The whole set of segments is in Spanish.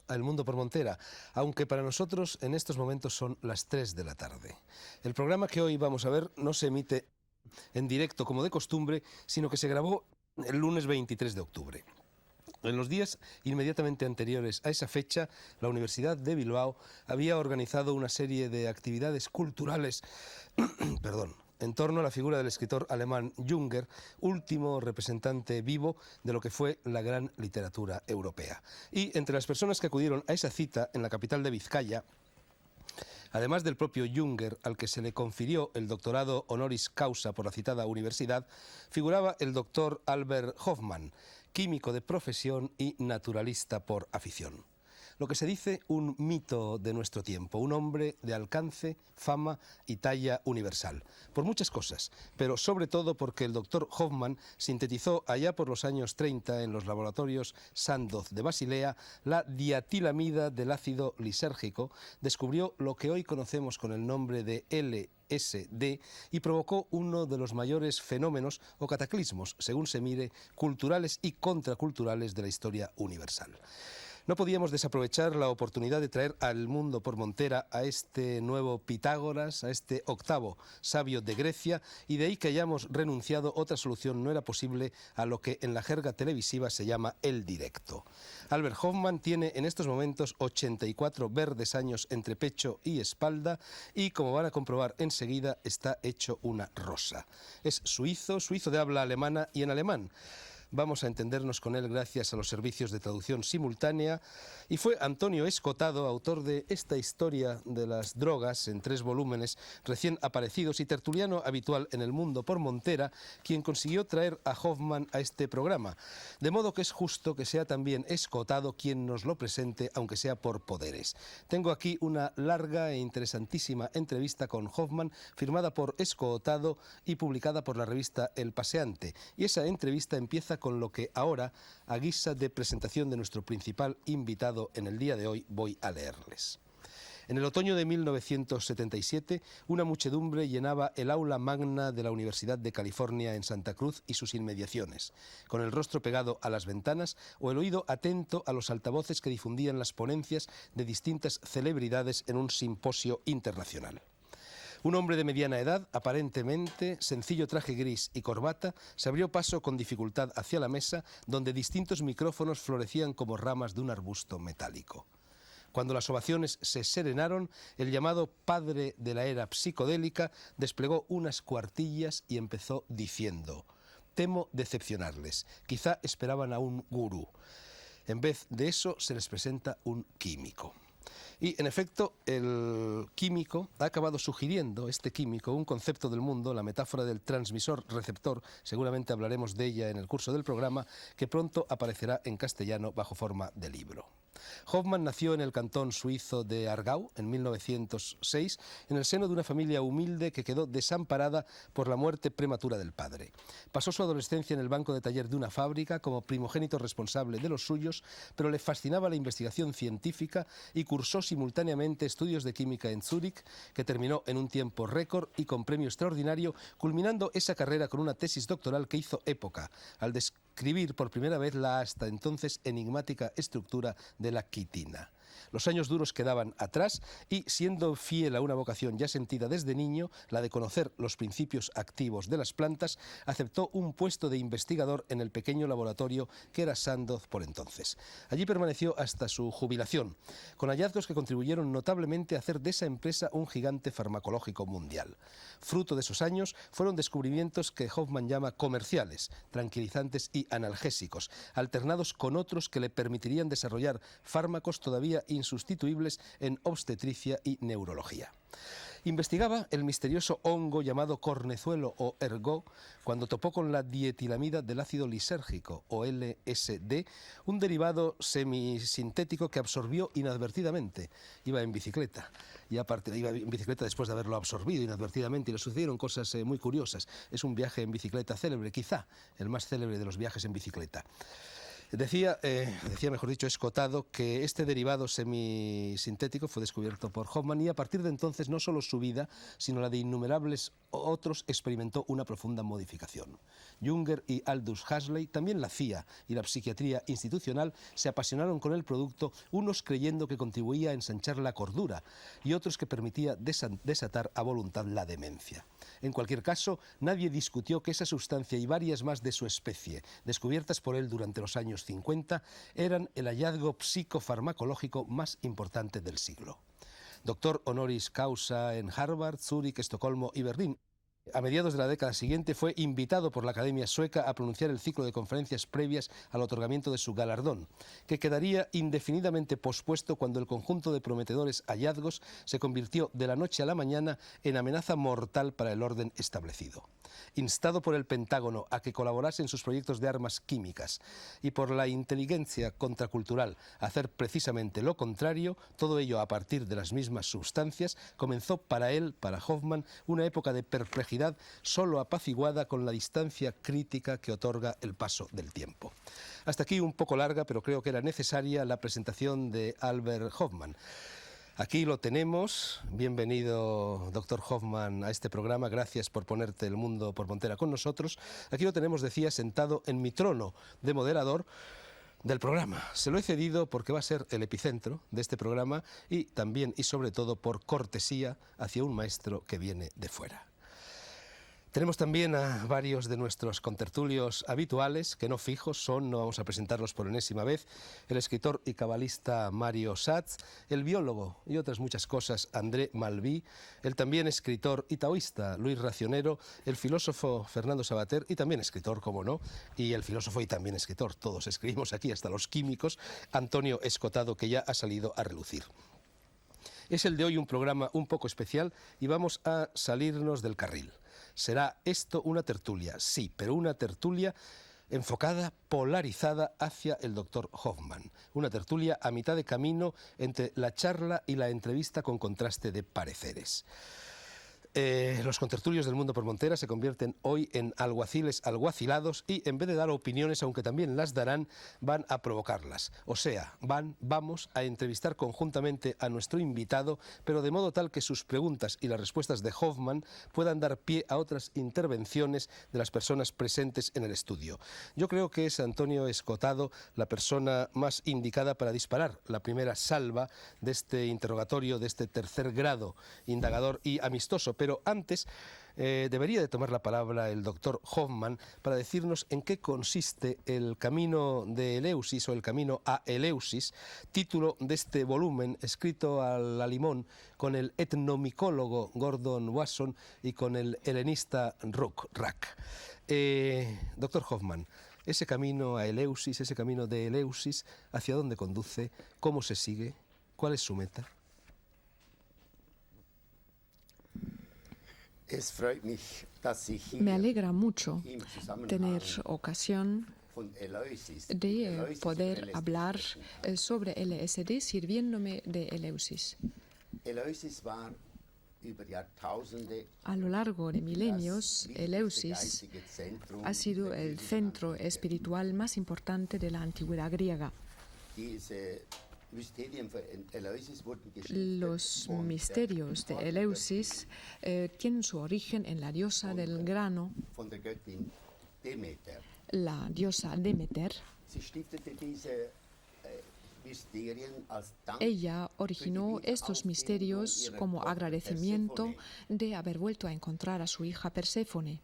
a El Mundo por Montera, aunque para nosotros en estos momentos son las 3 de la tarde. El programa que hoy vamos a ver no se emite en directo como de costumbre, sino que se grabó el lunes 23 de octubre. En los días inmediatamente anteriores a esa fecha, la Universidad de Bilbao había organizado una serie de actividades culturales en torno a la figura del escritor alemán Junger, último representante vivo de lo que fue la gran literatura europea. Y entre las personas que acudieron a esa cita en la capital de Vizcaya, además del propio Junger, al que se le confirió el doctorado honoris causa por la citada universidad, figuraba el doctor Albert Hofmann, químico de profesión y naturalista por afición. Lo que se dice un mito de nuestro tiempo, un hombre de alcance, fama y talla universal. Por muchas cosas, pero sobre todo porque el doctor Hofmann sintetizó allá por los años 30 en los laboratorios Sandoz de Basilea la diatilamida del ácido lisérgico, descubrió lo que hoy conocemos con el nombre de LSD y provocó uno de los mayores fenómenos o cataclismos, según se mire, culturales y contraculturales de la historia universal. No podíamos desaprovechar la oportunidad de traer al Mundo por Montera a este nuevo Pitágoras, a este octavo sabio de Grecia, y de ahí que hayamos renunciado, otra solución no era posible a lo que en la jerga televisiva se llama el directo. Albert Hofmann tiene en estos momentos 84 verdes años entre pecho y espalda y, como van a comprobar enseguida, está hecho una rosa. Es suizo de habla alemana y en alemán. Vamos a entendernos con él gracias a los servicios de traducción simultánea, y fue Antonio Escotado, autor de esta historia de las drogas en 3 volúmenes recién aparecidos y tertuliano habitual en El Mundo por Montera, quien consiguió traer a Hofmann a este programa, de modo que es justo que sea también Escotado quien nos lo presente, aunque sea por poderes. Tengo aquí una larga e interesantísima entrevista con Hofmann, firmada por Escotado y publicada por la revista El Paseante, y esa entrevista empieza con lo que ahora, a guisa de presentación de nuestro principal invitado en el día de hoy, voy a leerles. En el otoño de 1977, una muchedumbre llenaba el aula magna de la Universidad de California en Santa Cruz y sus inmediaciones, con el rostro pegado a las ventanas o el oído atento a los altavoces que difundían las ponencias de distintas celebridades en un simposio internacional. Un hombre de mediana edad, aparentemente, sencillo traje gris y corbata, se abrió paso con dificultad hacia la mesa, donde distintos micrófonos florecían como ramas de un arbusto metálico. Cuando las ovaciones se serenaron, el llamado padre de la era psicodélica desplegó unas cuartillas y empezó diciendo: «Temo decepcionarles, quizá esperaban a un gurú. En vez de eso se les presenta un químico». Y, en efecto, el químico ha acabado sugiriendo, este químico, un concepto del mundo, la metáfora del transmisor-receptor, seguramente hablaremos de ella en el curso del programa, que pronto aparecerá en castellano bajo forma de libro. Hofmann nació en el cantón suizo de Aargau en 1906, en el seno de una familia humilde que quedó desamparada por la muerte prematura del padre. Pasó su adolescencia en el banco de taller de una fábrica como primogénito responsable de los suyos, pero le fascinaba la investigación científica y cursó simultáneamente estudios de química en Zúrich, que terminó en un tiempo récord y con premio extraordinario, culminando esa carrera con una tesis doctoral que hizo época al describir por primera vez la hasta entonces enigmática estructura de la quitina. Los años duros quedaban atrás y, siendo fiel a una vocación ya sentida desde niño, la de conocer los principios activos de las plantas, aceptó un puesto de investigador en el pequeño laboratorio que era Sandoz por entonces. Allí permaneció hasta su jubilación, con hallazgos que contribuyeron notablemente a hacer de esa empresa un gigante farmacológico mundial. Fruto de esos años fueron descubrimientos que Hofmann llama comerciales, tranquilizantes y analgésicos, alternados con otros que le permitirían desarrollar fármacos todavía insustituibles en obstetricia y neurología. Investigaba el misterioso hongo llamado cornezuelo o ergot cuando topó con la dietilamida del ácido lisérgico o LSD, un derivado semisintético que absorbió inadvertidamente. Iba en bicicleta después de haberlo absorbido inadvertidamente y le sucedieron cosas muy curiosas. Es un viaje en bicicleta célebre, quizá el más célebre de los viajes en bicicleta. Decía, mejor dicho, Escotado, que este derivado semisintético fue descubierto por Hofmann y a partir de entonces no solo su vida, sino la de innumerables otros experimentó una profunda modificación. Jünger y Aldous Huxley, también la CIA y la psiquiatría institucional se apasionaron con el producto, unos creyendo que contribuía a ensanchar la cordura y otros que permitía desatar a voluntad la demencia. En cualquier caso, nadie discutió que esa sustancia y varias más de su especie, descubiertas por él durante los años 50, eran el hallazgo psicofarmacológico más importante del siglo. Doctor honoris causa en Harvard, Zúrich, Estocolmo y Berlín. A mediados de la década siguiente fue invitado por la Academia Sueca a pronunciar el ciclo de conferencias previas al otorgamiento de su galardón, que quedaría indefinidamente pospuesto cuando el conjunto de prometedores hallazgos se convirtió de la noche a la mañana en amenaza mortal para el orden establecido. Instado por el Pentágono a que colaborase en sus proyectos de armas químicas y por la inteligencia contracultural a hacer precisamente lo contrario, todo ello a partir de las mismas sustancias, comenzó para él, para Hofmann, una época de perplejidad solo apaciguada con la distancia crítica que otorga el paso del tiempo. Hasta aquí un poco larga, pero creo que era necesaria la presentación de Albert Hofmann. Aquí lo tenemos. Bienvenido, doctor Hofmann, a este programa. Gracias por ponerte el mundo por montera con nosotros. Aquí lo tenemos, decía, sentado en mi trono de moderador del programa. Se lo he cedido porque va a ser el epicentro de este programa y también y sobre todo por cortesía hacia un maestro que viene de fuera. Tenemos también a varios de nuestros contertulios habituales, que no fijos son, no vamos a presentarlos por enésima vez, el escritor y cabalista Mario Schatz, el biólogo y otras muchas cosas André Malví, el también escritor y taoísta Luis Racionero, el filósofo Fernando Savater y también escritor, como no, y el filósofo y también escritor, todos escribimos aquí, hasta los químicos, Antonio Escotado, que ya ha salido a relucir. Es el de hoy un programa un poco especial y vamos a salirnos del carril. ¿Será esto una tertulia? Sí, pero una tertulia enfocada, polarizada hacia el doctor Hofmann. Una tertulia a mitad de camino entre la charla y la entrevista con contraste de pareceres. Los contertulios del mundo por montera se convierten hoy en alguaciles alguacilados y en vez de dar opiniones, aunque también las darán, van a provocarlas. O sea, vamos a entrevistar conjuntamente a nuestro invitado, pero de modo tal que sus preguntas y las respuestas de Hofmann puedan dar pie a otras intervenciones de las personas presentes en el estudio. Yo creo que es Antonio Escotado la persona más indicada para disparar la primera salva de este interrogatorio, de este tercer grado indagador y amistoso, pero antes debería de tomar la palabra el doctor Hofmann para decirnos en qué consiste el camino de Eleusis o el camino a Eleusis, título de este volumen escrito a la limón con el etnomicólogo Gordon Wasson y con el helenista Rack. Doctor Hofmann, ese camino a Eleusis, ese camino de Eleusis, ¿hacia dónde conduce? ¿Cómo se sigue? ¿Cuál es su meta? Me alegra mucho tener ocasión de poder hablar sobre LSD sirviéndome de Eleusis. A lo largo de milenios, Eleusis ha sido el centro espiritual más importante de la antigüedad griega. Los misterios de Eleusis tienen su origen en la diosa del grano, la diosa Demeter. Ella originó estos misterios como agradecimiento de haber vuelto a encontrar a su hija Perséfone.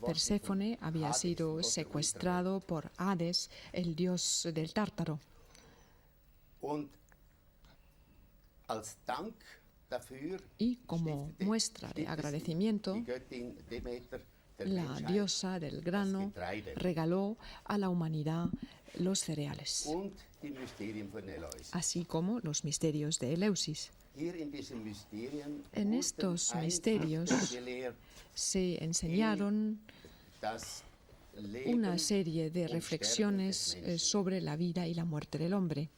Perséfone había sido secuestrado por Hades, el dios del Tártaro. Y como muestra de agradecimiento, la diosa del grano regaló a la humanidad los cereales, así como los misterios de Eleusis. En estos misterios se enseñaron una serie de reflexiones sobre la vida y la muerte del hombre.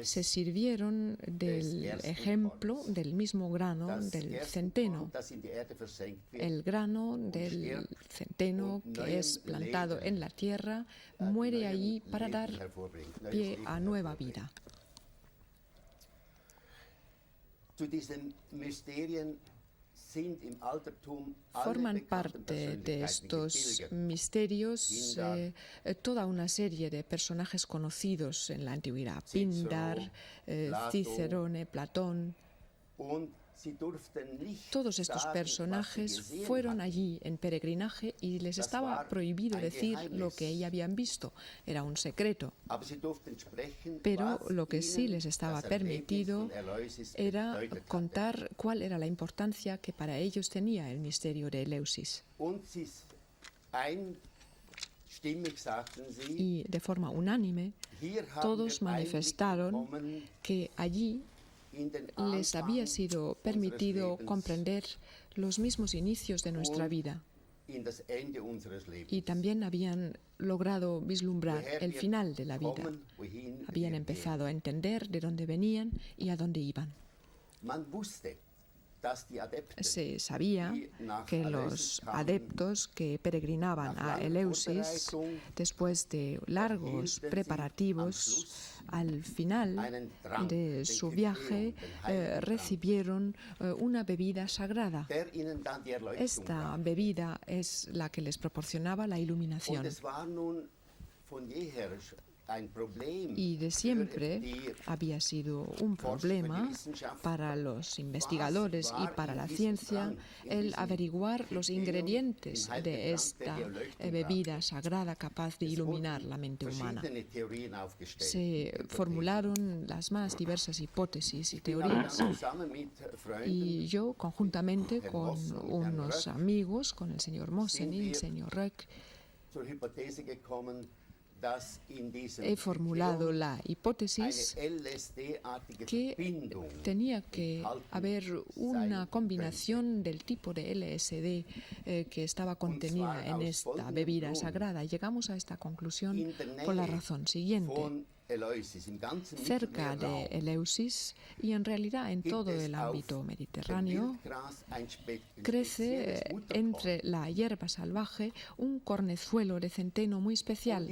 Se sirvieron del ejemplo del mismo grano del centeno. El grano del centeno que es plantado en la tierra muere allí para dar pie a nueva vida. Forman parte de estos misterios toda una serie de personajes conocidos en la antigüedad: Píndar, Cicerone, Platón. Todos estos personajes fueron allí en peregrinaje y les estaba prohibido decir lo que ellos habían visto. Era un secreto. Pero lo que sí les estaba permitido era contar cuál era la importancia que para ellos tenía el misterio de Eleusis. Y de forma unánime, todos manifestaron que allí les había sido permitido comprender los mismos inicios de nuestra vida y también habían logrado vislumbrar el final de la vida. Habían empezado a entender de dónde venían y a dónde iban. Se sabía que los adeptos que peregrinaban a Eleusis, después de largos preparativos, al final de su viaje recibieron una bebida sagrada. Esta bebida es la que les proporcionaba la iluminación. Y de siempre había sido un problema para los investigadores y para la ciencia el averiguar los ingredientes de esta bebida sagrada capaz de iluminar la mente humana. Se formularon las más diversas hipótesis y teorías y yo, conjuntamente con unos amigos, con el señor Mosen y el señor Röck, he formulado la hipótesis que tenía que haber una combinación del tipo de LSD que estaba contenida en esta bebida sagrada. Llegamos a esta conclusión por la razón siguiente. Cerca de Eleusis y en realidad en todo el ámbito mediterráneo crece entre la hierba salvaje un cornezuelo de centeno muy especial,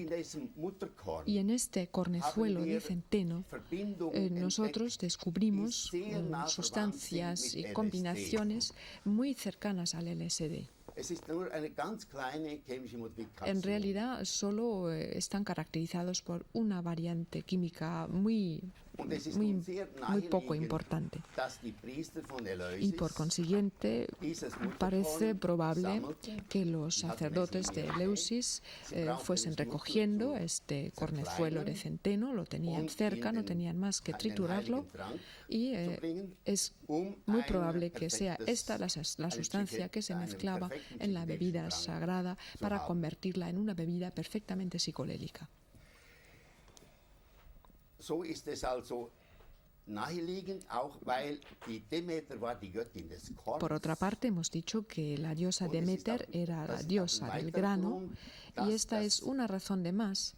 y en este cornezuelo de centeno nosotros descubrimos sustancias y combinaciones muy cercanas al LSD. En realidad solo están caracterizados por una variante química muy poco importante. Y por consiguiente parece probable que los sacerdotes de Eleusis fuesen recogiendo este cornezuelo de centeno, lo tenían cerca, no tenían más que triturarlo, y es muy probable que sea esta la sustancia que se mezclaba en la bebida sagrada para convertirla en una bebida perfectamente psicolélica. Por otra parte, hemos dicho que la diosa Demeter era la diosa del grano, y esta es una razón de más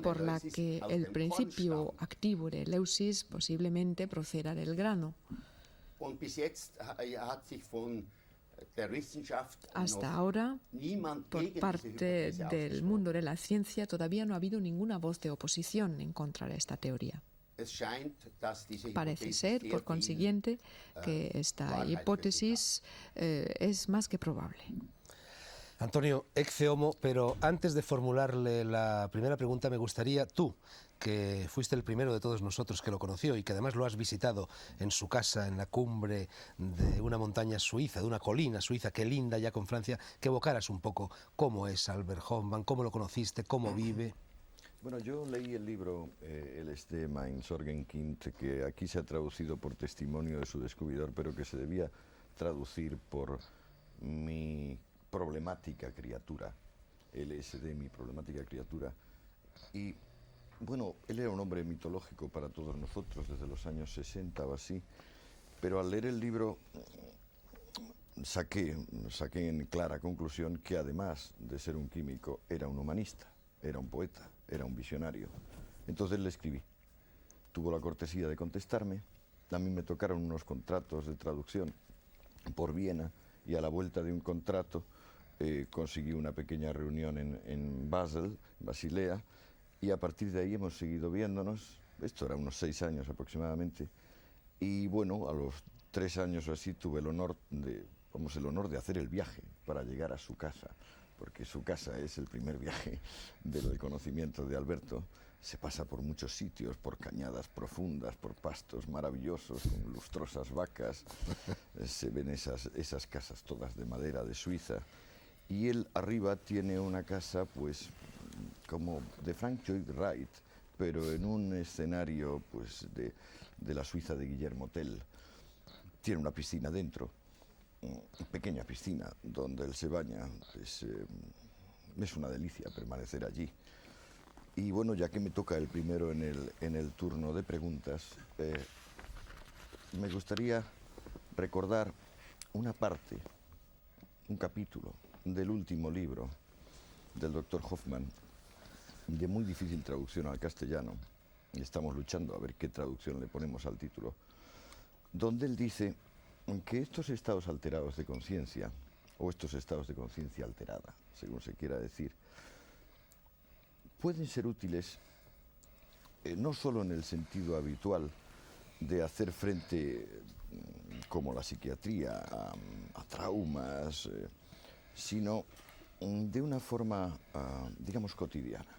por la que el principio activo de Eleusis posiblemente proceda del grano. Hasta ahora, por parte del mundo de la ciencia, todavía no ha habido ninguna voz de oposición en contra de esta teoría. Parece ser, por consiguiente, que esta hipótesis es más que probable. Antonio, ecce homo, pero antes de formularle la primera pregunta me gustaría, tú, que fuiste el primero de todos nosotros que lo conoció y que además lo has visitado en su casa, en la cumbre de una montaña suiza, de una colina suiza que linda ya con Francia, que evocaras un poco cómo es Albert Hoffmann, cómo lo conociste, cómo vive. Bueno, yo leí el libro LSD Mein Sorgenkind, que aquí se ha traducido por testimonio de su descubridor, pero que se debía traducir por mi problemática criatura, LSD, mi problemática criatura. Y bueno, él era un hombre mitológico para todos nosotros desde los años 60 o así, pero al leer el libro saqué en clara conclusión que además de ser un químico era un humanista, era un poeta, era un visionario. Entonces le escribí. Tuvo la cortesía de contestarme. A mí me tocaron unos contratos de traducción por Viena y a la vuelta de un contrato conseguí una pequeña reunión en Basilea, y a partir de ahí hemos seguido viéndonos. Esto era unos 6 años aproximadamente, y bueno, a los 3 años o así tuve el honor de hacer el viaje para llegar a su casa, porque su casa es el primer viaje del conocimiento de Alberto. Se pasa por muchos sitios, por cañadas profundas, por pastos maravillosos, con lustrosas vacas. Se ven esas casas todas de madera de Suiza. Y él arriba tiene una casa, pues, como de Frank Lloyd Wright, pero en un escenario, pues, de la Suiza de Guillermo Tell. Tiene una piscina dentro, pequeña piscina, donde él se baña. Es una delicia permanecer allí. Y bueno, ya que me toca el primero en el turno de preguntas, me gustaría recordar una parte, un capítulo del último libro del doctor Hoffman, de muy difícil traducción al castellano, y estamos luchando a ver qué traducción le ponemos al título, donde él dice que estos estados alterados de conciencia, o estos estados de conciencia alterada, según se quiera decir, pueden ser útiles no solo en el sentido habitual de hacer frente, como la psiquiatría, a traumas, sino de una forma, digamos, cotidiana.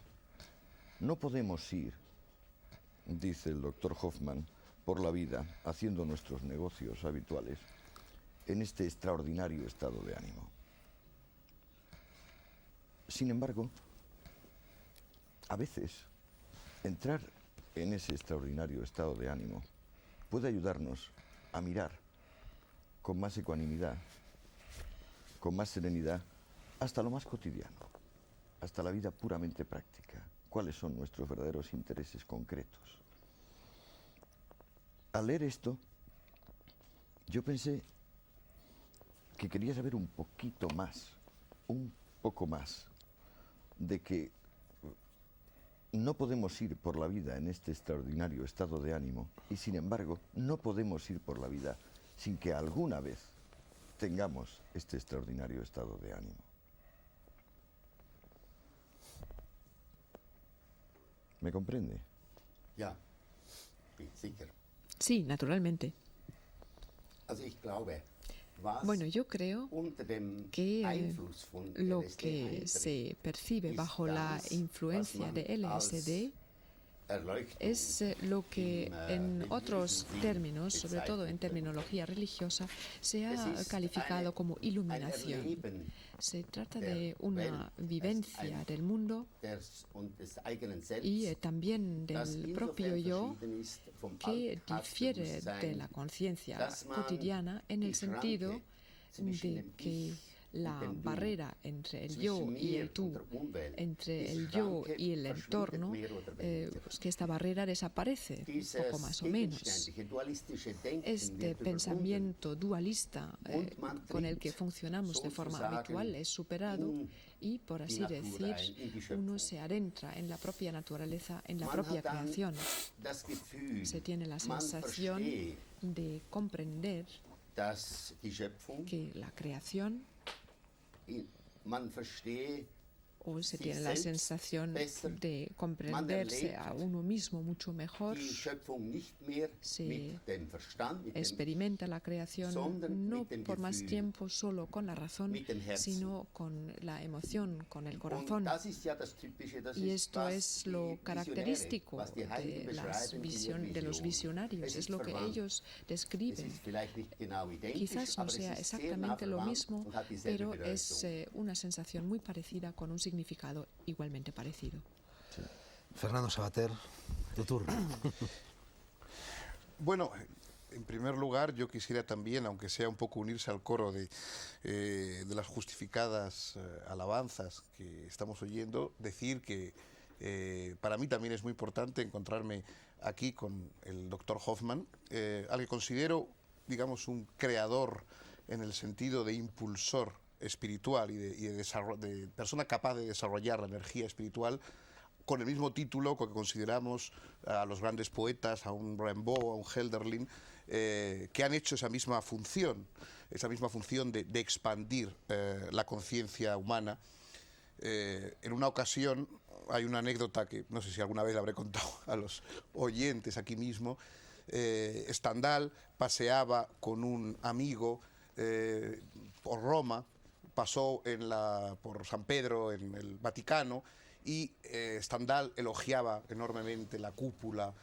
No podemos ir, dice el doctor Hoffman, por la vida haciendo nuestros negocios habituales en este extraordinario estado de ánimo. Sin embargo, a veces, entrar en ese extraordinario estado de ánimo puede ayudarnos a mirar con más ecuanimidad, con más serenidad, hasta lo más cotidiano, hasta la vida puramente práctica. ¿Cuáles son nuestros verdaderos intereses concretos? Al leer esto, yo pensé que quería saber un poco más, de que no podemos ir por la vida en este extraordinario estado de ánimo, y sin embargo no podemos ir por la vida sin que alguna vez tengamos este extraordinario estado de ánimo. ¿Me comprende? Ja, sicher. Sí, naturalmente. Also ich glaube, was Bueno, yo creo unter dem que Einfluss von lo LSD que eintritt, se percibe ist bajo la das, influencia was de man LSD als Erleuchtung es lo que im, en religiösen otros Sinn términos, sobre todo en bezeichnet wird. terminología religiosa, se Es ha ist calificado como ein iluminación. Erleben Se trata der de una Welt, vivencia del mundo und des eigenen Selbst, y también das del insofern propio yo, verschieden ist vom que difiere de Alltagsbewusstsein, la conciencia dass man cotidiana en el die Schranke sentido zwischen de dem que Ich la und dem Du, barrera entre el zwischen yo y mir el tú, und der Umwelt, entre diese el yo Schranke y el verschwindet entorno, mehr oder weniger. pues que esta barrera desaparece, Dieses poco más o menos. gegenständliche, dualistische Denken Este wird überwunden pensamiento dualista und man con el que tritt funcionamos de forma sozusagen habitual es superado in y, por así Natur decir, ein, in die uno Schöpfung. se adentra en la propia naturaleza, en la Man propia hat dann creación. das Gefühl, Se tiene la man sensación versteht, de comprender dass die Schöpfung, que la creación, man versteht, o se sich tiene la selbst sensación besser, de man comprenderse erlebt a uno mismo mucho mejor, die Schöpfung nicht mehr se mit dem Verstand, mit dem experimenta la creación sondern no mit dem por más Gefühl, tiempo solo con la razón, mit dem Herzen. sino con la emoción, con el Und corazón. das ist ja das Typische, das Y ist, esto was es die lo Visionäre, característico was die Heiligen de, beschreiben in ihrer de los Vision. visionarios, Es es ist lo que verwandt. ellos Es describen. ist vielleicht nicht genau identisch, Quizás no aber sea es ist sehr nah exactamente lo verwandt mismo, und hat dieselbe pero Bedeutung. es una sensación muy parecida con un significado igualmente parecido. Fernando Savater, tu turno. Bueno, en primer lugar, yo quisiera también, aunque sea un poco unirse al coro de las justificadas alabanzas que estamos oyendo, decir que para mí también es muy importante encontrarme aquí con el doctor Hoffman, al que considero digamos, un creador en el sentido de impulsor espiritual y de persona capaz de desarrollar la energía espiritual, con el mismo título con que consideramos a los grandes poetas, a un Rimbaud, a un Hölderlin, que han hecho esa misma función de expandir la conciencia humana. En una ocasión, hay una anécdota que no sé si alguna vez la habré contado a los oyentes aquí mismo. Stendhal paseaba con un amigo por Roma, pasó por San Pedro, en el Vaticano, y Stendhal elogiaba enormemente la cúpula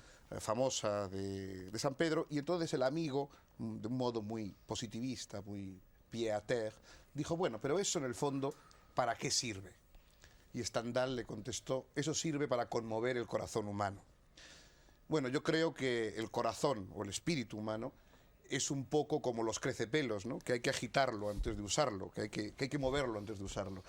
famosa de San Pedro, y entonces el amigo, de un modo muy positivista, muy pied à terre, dijo, bueno, pero eso en el fondo, ¿para qué sirve? Y Stendhal le contestó, eso sirve para conmover el corazón humano. Bueno, yo creo que el corazón o el espíritu humano es un poco como los crecepelos, ¿no? Que hay que agitarlo antes de usarlo, que hay que moverlo antes de usarlo.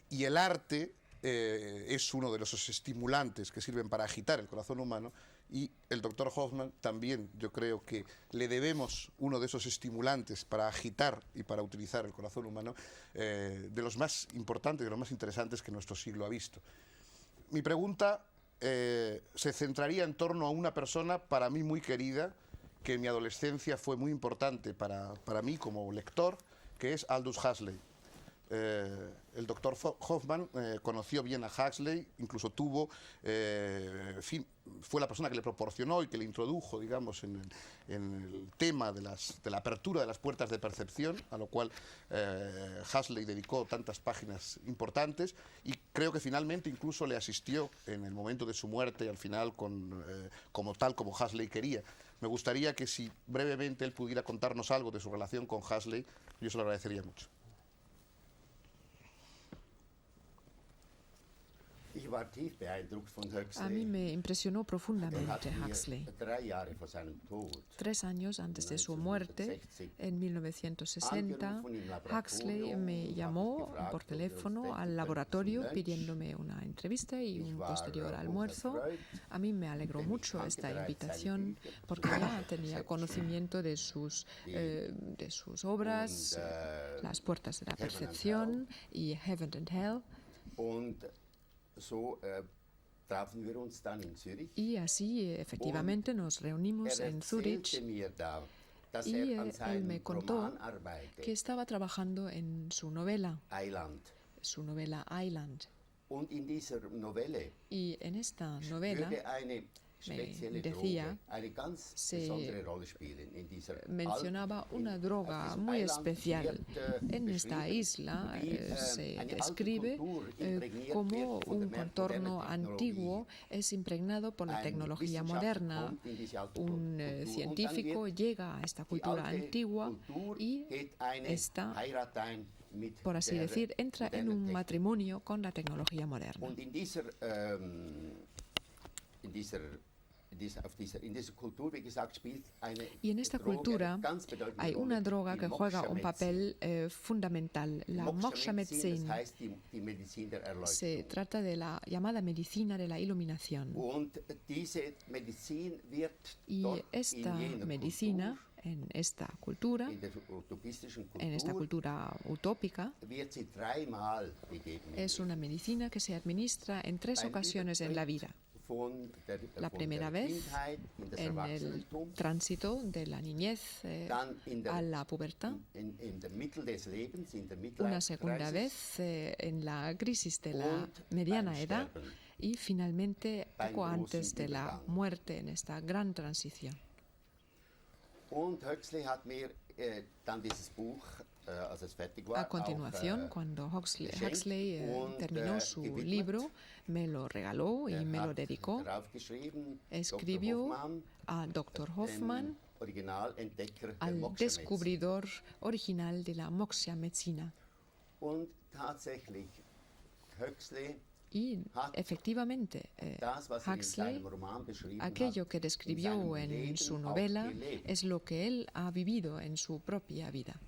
Y el arte es uno de los estimulantes que sirven para agitar el corazón humano, y el doctor Hoffmann también, yo creo que le debemos uno de esos estimulantes para agitar y para utilizar el corazón humano, de los más importantes, de los más interesantes que nuestro siglo ha visto. Mi pregunta se centraría en torno a una persona para mí muy querida, que en mi adolescencia fue muy importante para mí como lector, que es Aldous Huxley. El doctor Hoffmann conoció bien a Huxley, incluso fue la persona que le proporcionó y que le introdujo, digamos, en el tema de la apertura de las puertas de percepción, a lo cual Huxley dedicó tantas páginas importantes, y creo que finalmente incluso le asistió en el momento de su muerte, al final, como Huxley quería. Me gustaría que, si brevemente él pudiera contarnos algo de su relación con Huxley, yo se lo agradecería mucho. A mí me impresionó profundamente Huxley. 3 años antes de su muerte, en 1960, Huxley me llamó por teléfono al laboratorio pidiéndome una entrevista y un posterior almuerzo. A mí me alegró mucho esta invitación porque ya tenía conocimiento de sus obras, Las puertas de la percepción y Heaven and Hell. Y así, efectivamente, nos reunimos en Zúrich, y él me contó que estaba trabajando en su novela Island. Y en esta novela, me decía, se mencionaba una droga muy especial. En esta isla se describe cómo un contorno antiguo es impregnado por la tecnología moderna. Un científico llega a esta cultura antigua y esta, por así decir, entra en un matrimonio con la tecnología moderna. Y en esta cultura hay una droga que juega un papel fundamental, la Moksha-Medizin. Se trata de la llamada medicina de la iluminación. Y esta medicina, en esta cultura utópica, es una medicina que se administra en 3 ocasiones en la vida. La primera vez en el tránsito de la niñez a la pubertad, una segunda vez en la crisis de la mediana edad, y finalmente poco antes de la muerte, en esta gran transición. A continuación, cuando Huxley terminó su libro, me lo regaló y me lo dedicó. Escribió a Dr. Hoffmann, al descubridor original de la Moksha-Medizin. Y efectivamente, Huxley, aquello que describió en su novela, es lo que él ha vivido en su propia vida.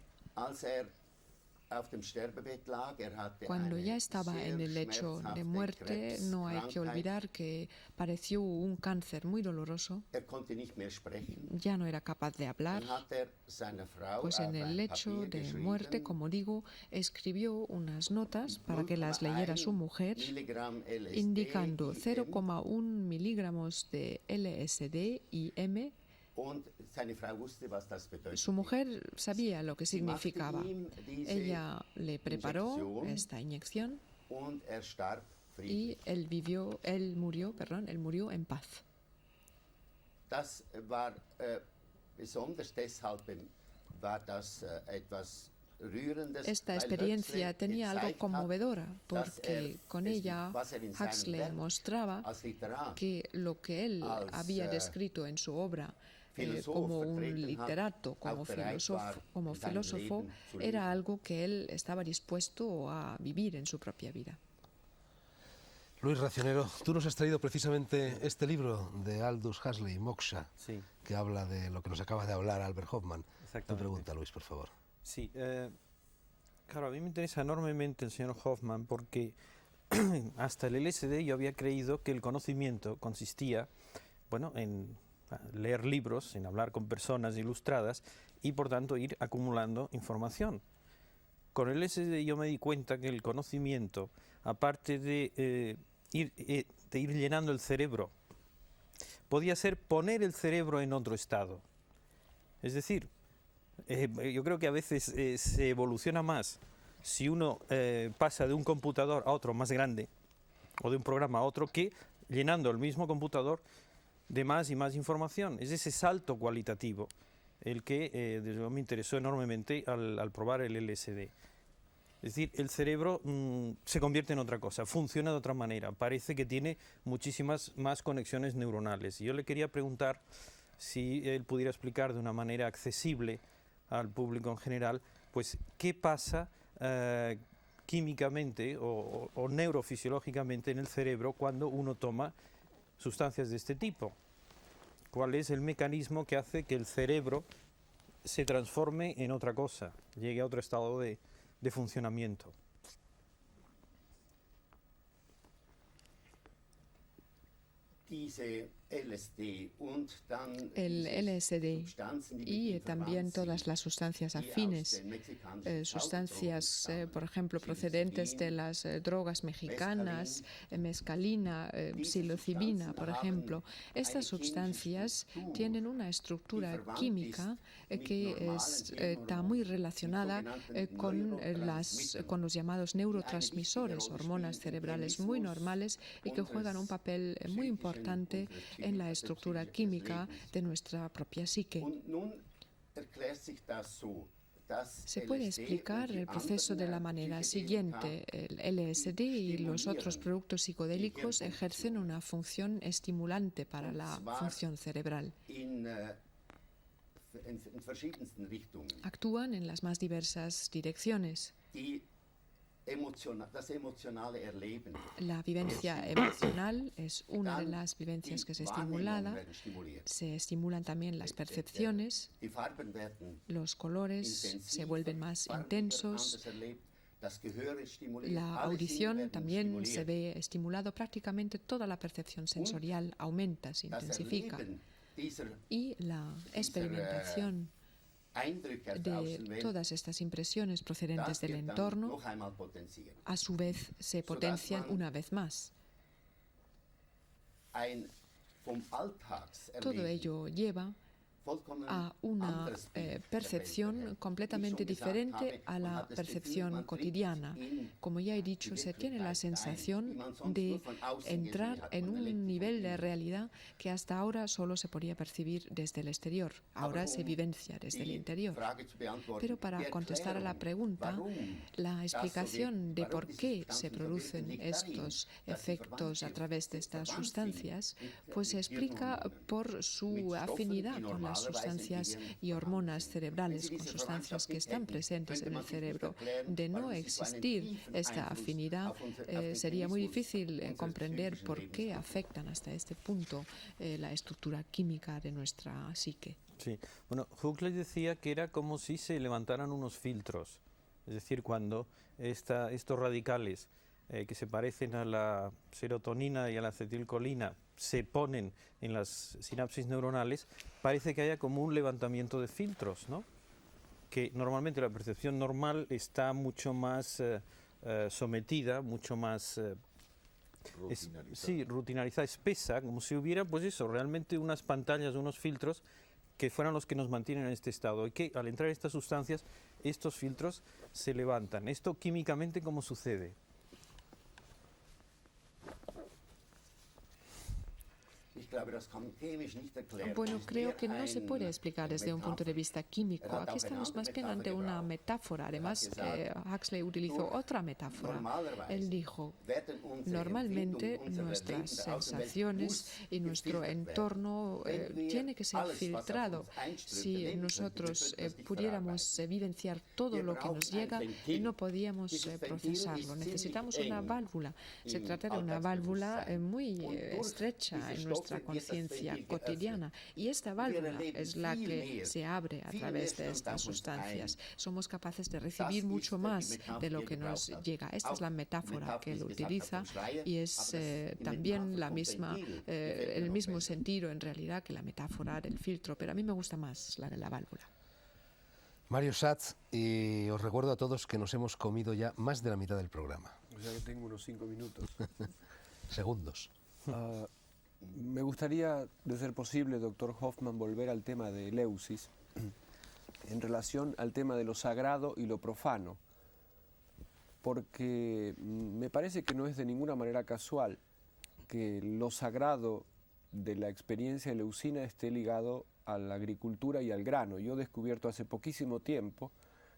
Cuando ya estaba en el lecho de muerte, no hay que olvidar que padeció un cáncer muy doloroso. Ya no era capaz de hablar. Pues en el lecho de muerte, como digo, escribió unas notas para que las leyera su mujer, indicando 0,1 miligramos de LSD y M. Su mujer sabía lo que significaba. Ella le preparó esta inyección y él murió en paz. Esta experiencia tenía algo conmovedora porque con ella Huxley mostraba que lo que él había descrito en su obra como un literato, como filósofo, era algo que él estaba dispuesto a vivir en su propia vida. Luis Racionero, tú nos has traído precisamente este libro de Aldous Huxley, Moksha, sí, que habla de lo que nos acaba de hablar Albert Hoffman. Exactamente. Tu pregunta, Luis, por favor. Sí, claro, a mí me interesa enormemente el señor Hoffman porque hasta el LSD yo había creído que el conocimiento consistía, bueno, en leer libros, en hablar con personas ilustradas y por tanto ir acumulando información. Con el LSD yo me di cuenta que el conocimiento, aparte de ir llenando el cerebro, podía ser poner el cerebro en otro estado. Es decir, yo creo que a veces se evoluciona más si uno pasa de un computador a otro más grande o de un programa a otro que llenando el mismo computador de más y más información. Es ese salto cualitativo el que desde luego me interesó enormemente al probar el LSD. Es decir, el cerebro se convierte en otra cosa, funciona de otra manera, parece que tiene muchísimas más conexiones neuronales. Y yo le quería preguntar si él pudiera explicar de una manera accesible al público en general, pues qué pasa químicamente o neurofisiológicamente en el cerebro cuando uno toma sustancias de este tipo. ¿Cuál es el mecanismo que hace que el cerebro se transforme en otra cosa, llegue a otro estado de funcionamiento? El LSD y también todas las sustancias afines, sustancias, por ejemplo, procedentes de las drogas mexicanas, mescalina, psilocibina, por ejemplo. Estas sustancias tienen una estructura química que está muy relacionada con los llamados neurotransmisores, hormonas cerebrales muy normales y que juegan un papel muy importante en la estructura química de nuestra propia psique. Se puede explicar el proceso de la manera siguiente. El LSD y los otros productos psicodélicos ejercen una función estimulante para la función cerebral. Actúan en las más diversas direcciones. La vivencia emocional es una de las vivencias que se estimula. Se estimulan también las percepciones, los colores se vuelven más intensos, la audición también se ve estimulado, prácticamente toda la percepción sensorial aumenta, se intensifica. Y la experimentación de todas estas impresiones procedentes del entorno, a su vez se potencian una vez más. Todo ello lleva a una percepción completamente diferente a la percepción cotidiana. Como ya he dicho, se tiene la sensación de entrar en un nivel de realidad que hasta ahora solo se podía percibir desde el exterior. Ahora se vivencia desde el interior. Pero para contestar a la pregunta, la explicación de por qué se producen estos efectos a través de estas sustancias, pues se explica por su afinidad con las sustancias y hormonas cerebrales, con sustancias que están presentes en el cerebro. De no existir esta afinidad, sería muy difícil comprender por qué afectan hasta este punto la estructura química de nuestra psique. Sí, bueno, Huxley decía que era como si se levantaran unos filtros Es decir, cuando estos radicales que se parecen a la serotonina y a la acetilcolina se ponen en las sinapsis neuronales, parece que haya como un levantamiento de filtros, ¿no? Que normalmente la percepción normal está mucho más sometida, mucho más rutinarizada, espesa, como si hubiera, pues eso, realmente unas pantallas, unos filtros que fueran los que nos mantienen en este estado, y que al entrar estas sustancias, estos filtros se levantan. ¿Esto químicamente cómo sucede? Bueno, creo que no se puede explicar desde un punto de vista químico. Aquí estamos más bien ante una metáfora. Además, Huxley utilizó otra metáfora. Él dijo, normalmente nuestras sensaciones y nuestro entorno tiene que ser filtrado. Si nosotros pudiéramos vivenciar todo lo que nos llega, no podíamos procesarlo. Necesitamos una válvula. Se trata de una válvula muy estrecha en nuestra conciencia cotidiana, y esta válvula es la que se abre a través de estas sustancias. Somos capaces de recibir mucho más de lo que nos llega. Esta es la metáfora que él utiliza, y es también el mismo sentido en realidad que la metáfora del filtro, pero a mí me gusta más la de la válvula. Mario Schatz, y os recuerdo a todos que nos hemos comido ya más de la mitad del programa. O sea que tengo unos 5 minutos. Segundos. Me gustaría, de ser posible, doctor Hoffman, volver al tema de Eleusis en relación al tema de lo sagrado y lo profano, porque me parece que no es de ninguna manera casual que lo sagrado de la experiencia eleusina esté ligado a la agricultura y al grano. Yo he descubierto hace poquísimo tiempo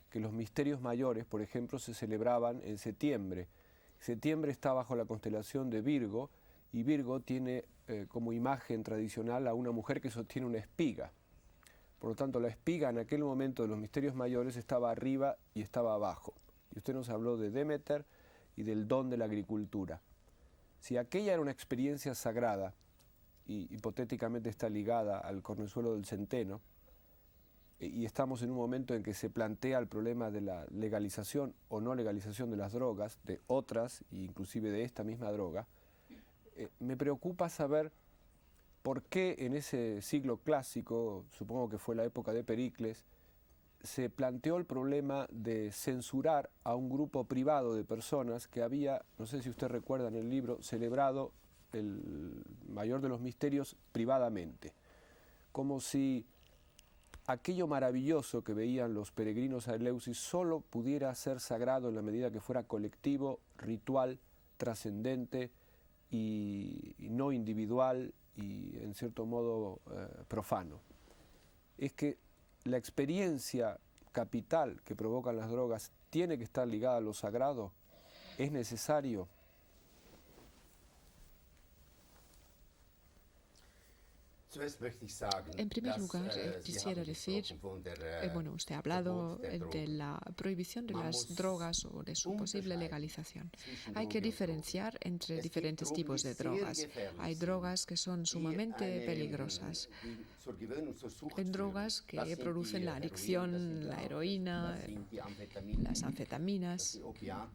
que los misterios mayores, por ejemplo, se celebraban en septiembre. Septiembre está bajo la constelación de Virgo, y Virgo tiene como imagen tradicional a una mujer que sostiene una espiga. Por lo tanto, la espiga en aquel momento de los misterios mayores estaba arriba y estaba abajo. Y usted nos habló de Demeter y del don de la agricultura. Si aquella era una experiencia sagrada, y hipotéticamente está ligada al cornezuelo del centeno, y estamos en un momento en que se plantea el problema de la legalización o no legalización de las drogas, de otras, e inclusive de esta misma droga, me preocupa saber por qué en ese siglo clásico, supongo que fue la época de Pericles, se planteó el problema de censurar a un grupo privado de personas que había, no sé si usted recuerda en el libro, celebrado el mayor de los misterios privadamente, como si aquello maravilloso que veían los peregrinos a Eleusis solo pudiera ser sagrado en la medida que fuera colectivo, ritual, trascendente y no individual y en cierto modo profano. Es que la experiencia capital que provocan las drogas tiene que estar ligada a lo sagrado. ¿Es necesario? En primer lugar, quisiera decir, bueno, usted ha hablado de la prohibición de las drogas o de su posible legalización. Hay que diferenciar entre diferentes tipos de drogas. Hay drogas que son sumamente peligrosas. Hay drogas que producen la adicción, la heroína, las anfetaminas,